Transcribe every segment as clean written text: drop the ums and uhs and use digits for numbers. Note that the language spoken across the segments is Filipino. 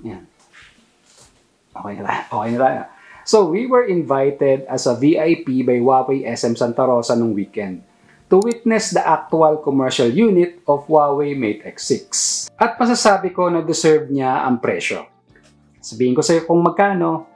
Yan. Okay na. Okay na. So, we were invited as a VIP by Huawei SM Santa Rosa nung weekend to witness the actual commercial unit of Huawei Mate X6. At masasabi ko na deserve niya ang presyo. Sabihin ko sa iyo kung magkano.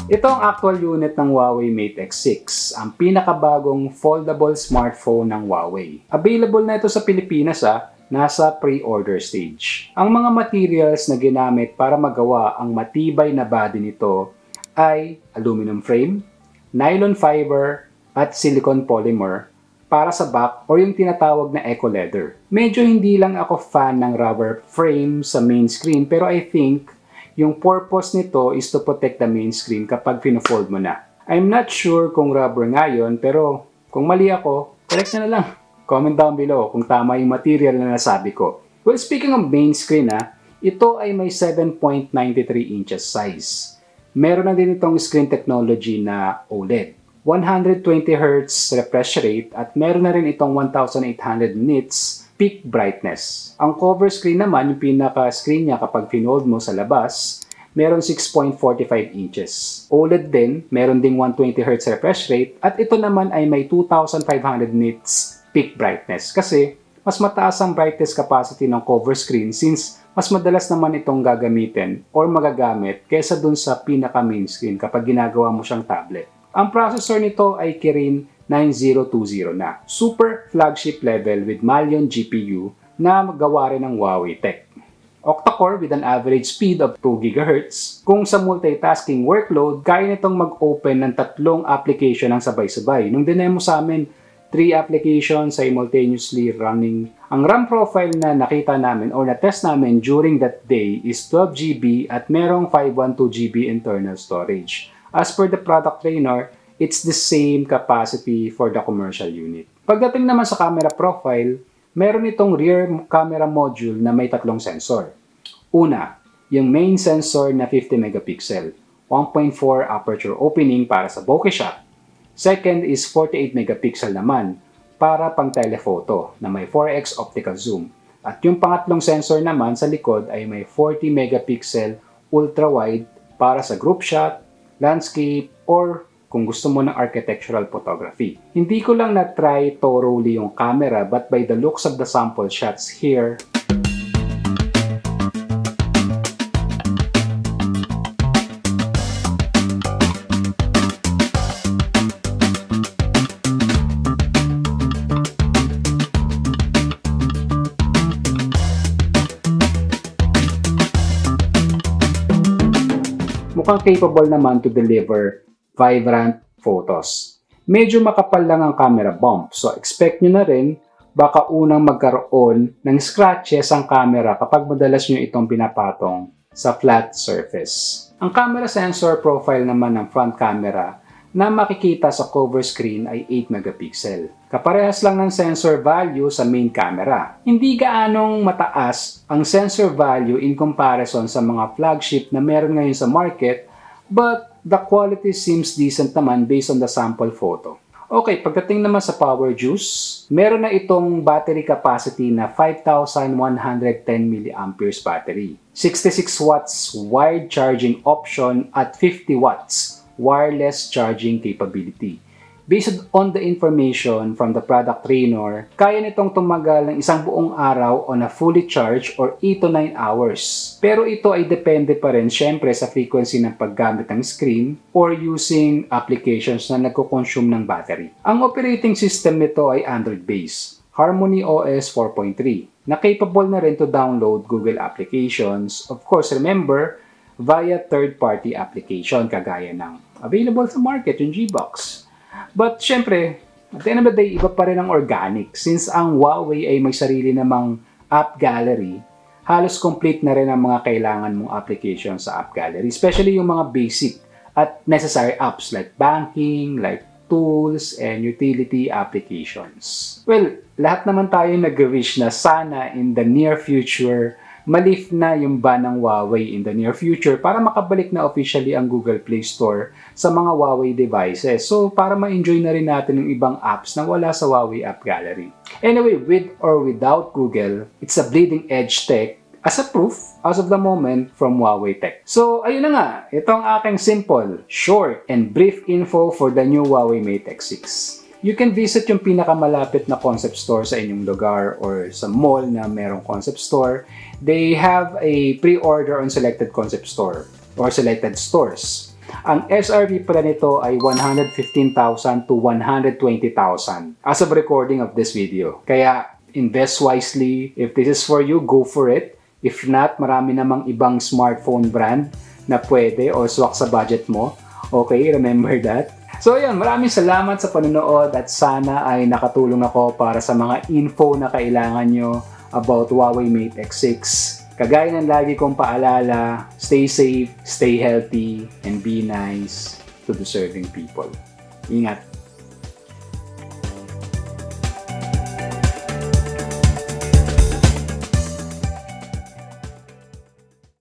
Ito ang actual unit ng Huawei Mate X6, ang pinakabagong foldable smartphone ng Huawei. Available na ito sa Pilipinas nasa pre-order stage. Ang mga materials na ginamit para magawa ang matibay na body nito ay aluminum frame, nylon fiber, at silicone polymer para sa back o yung tinatawag na eco leather. Medyo hindi lang ako fan ng rubber frame sa main screen pero I think yung purpose nito is to protect the main screen kapag pino-fold mo na. I'm not sure kung rubber nga yun pero kung mali ako, correct na lang. Comment down below kung tama yung material na nasabi ko. Well, speaking of main screen ito ay may 7.93 inches size. Meron na din itong screen technology na OLED. 120Hz refresh rate at meron na rin itong 1800 nits peak brightness. Ang cover screen naman, yung pinaka-screen niya kapag pinold mo sa labas, meron 6.45 inches. OLED din, meron ding 120Hz refresh rate at ito naman ay may 2500 nits peak brightness kasi mas mataas ang brightness capacity ng cover screen since mas madalas naman itong gagamitin or magagamit kaysa dun sa pinaka main screen kapag ginagawa mo siyang tablet. Ang processor nito ay Kirin 9020 na super flagship level with Malion GPU na gawa rin ng Huawei Tech. Octa-core with an average speed of 2 GHz. Kung sa multitasking workload, kaya nitong mag-open ng 3 application ng sabay-sabay. Nung dinemo sa amin, 3 applications simultaneously running. Ang RAM profile na nakita namin or na-test namin during that day is 12GB at merong 512GB internal storage. As per the product trainer, it's the same capacity for the commercial unit. Pagdating naman sa camera profile, meron itong rear camera module na may 3 sensor. Una, yung main sensor na 50 megapixel, 1.4 aperture opening para sa bokeh shot. Second is 48 megapixel naman para pang telephoto na may 4x optical zoom. At yung pangatlong sensor naman sa likod ay may 40 megapixel ultra-wide para sa group shot, landscape, or kung gusto mo ng architectural photography. Hindi ko lang na-try thoroughly yung camera but by the looks of the sample shots here, mukhang capable naman to deliver vibrant photos. Medyo makapal lang ang camera bump, so expect nyo na rin baka unang magkaroon ng scratches ang camera kapag madalas nyo itong pinapatong sa flat surface. Ang camera sensor profile naman ng front camera na makikita sa cover screen ay 8 megapixel. Kaparehas lang ng sensor value sa main camera. Hindi gaanong mataas ang sensor value in comparison sa mga flagship na meron ngayon sa market, but the quality seems decent naman based on the sample photo. Okay, pagdating naman sa power juice, meron na itong battery capacity na 5,110 mAh battery. 66 watts wired charging option at 50 watts wireless charging capability. Based on the information from the product trainer, kaya nitong tumagal ng isang buong araw on a fully charged or 8 to 9 hours. Pero ito ay depende pa rin syempre sa frequency ng paggamit ng screen or using applications na nagko-consume ng battery. Ang operating system nito ay Android-based, Harmony OS 4.3, na capable na rin to download Google applications. Of course, remember, via third-party application kagaya ng available sa market, yung Gbox. But syempre, at the end of the day, iba pa rin ang organic. Since ang Huawei ay may sarili namang app gallery, halos complete na rin ang mga kailangan mong application sa app gallery. Especially yung mga basic at necessary apps like banking, like tools, and utility applications. Well, lahat naman tayo nag-wish na sana in the near future ma-lift na yung ban ng Huawei in the near future para makabalik na officially ang Google Play Store sa mga Huawei devices. So, para ma-enjoy na rin natin yung ibang apps na wala sa Huawei App Gallery. Anyway, with or without Google, it's a bleeding edge tech as a proof as of the moment from Huawei Tech. So, ayun na nga. Ito ang aking simple, short, and brief info for the new Huawei Mate X6. You can visit yung pinakamalapit na concept store sa inyong lugar or sa mall na merong concept store. They have a pre-order on selected concept store or selected stores. Ang SRP pala nito ay 115,000 to 120,000 as of recording of this video. Kaya invest wisely. If this is for you, go for it. If not, marami namang ibang smartphone brand na pwede o swak sa budget mo. Okay, remember that. So ayun, maraming salamat sa panonood at sana ay nakatulong ako para sa mga info na kailangan nyo about Huawei Mate X6. Kagaya ng lagi kong paalala, stay safe, stay healthy, and be nice to deserving people. Ingat!